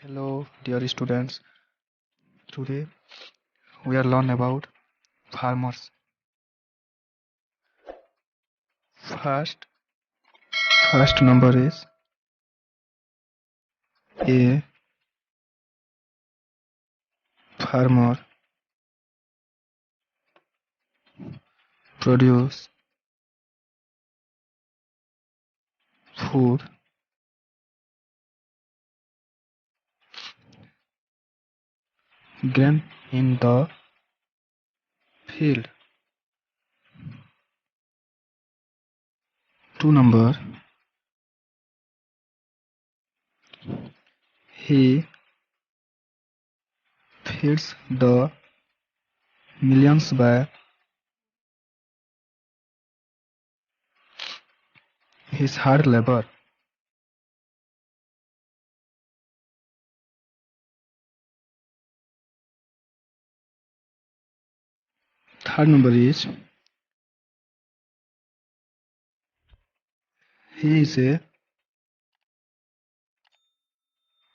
Hello, dear students. Today we are learn about farmers. First, first number is a farmer produce food grain in the field. Two number, he feeds the millions by his hard labor. Third number is he is a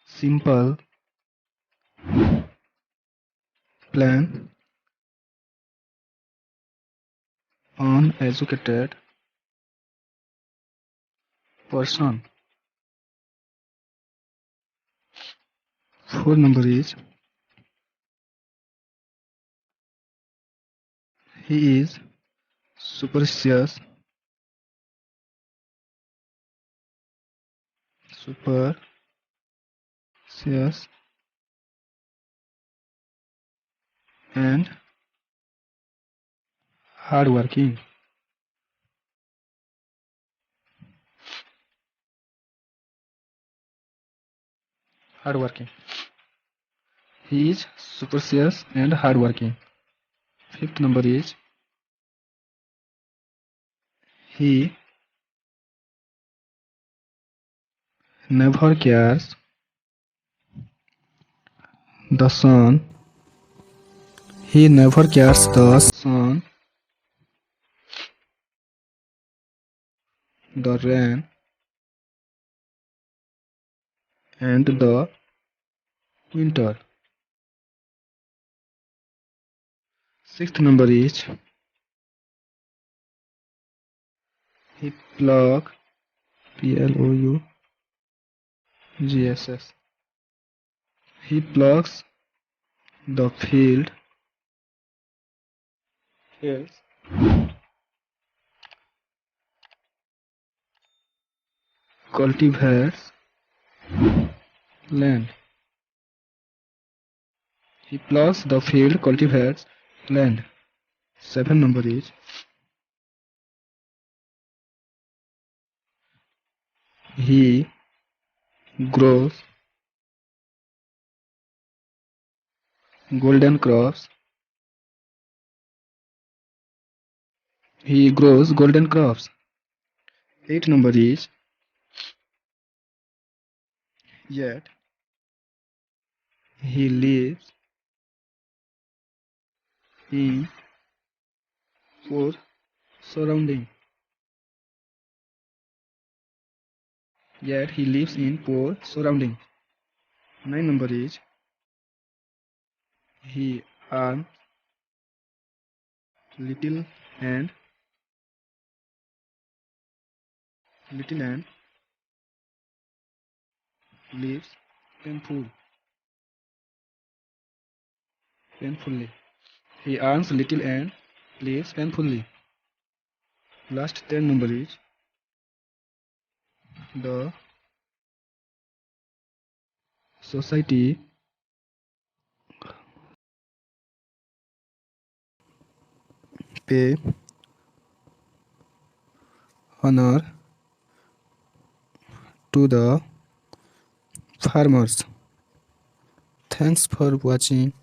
simple, plain, uneducated person. Fourth number is he is superstitious, superstitious and hardworking. Hardworking. He is superstitious and hardworking. Fifth number is he never cares the sun. He never cares the sun, the rain, and the winter. Sixth number is he plug PLOUGSS. He plugs the fields, cultivates land. He plows the field, cultivates land. Seventh number is he grows golden crops. He grows golden crops. Eighth number is yet he lives in poor surrounding. Yet he lives in poor surrounding. Nine number is he earns little and lives painfully. He earns little and lives painfully. Last 10 number is the society pay honor to the farmers. Thanks for watching.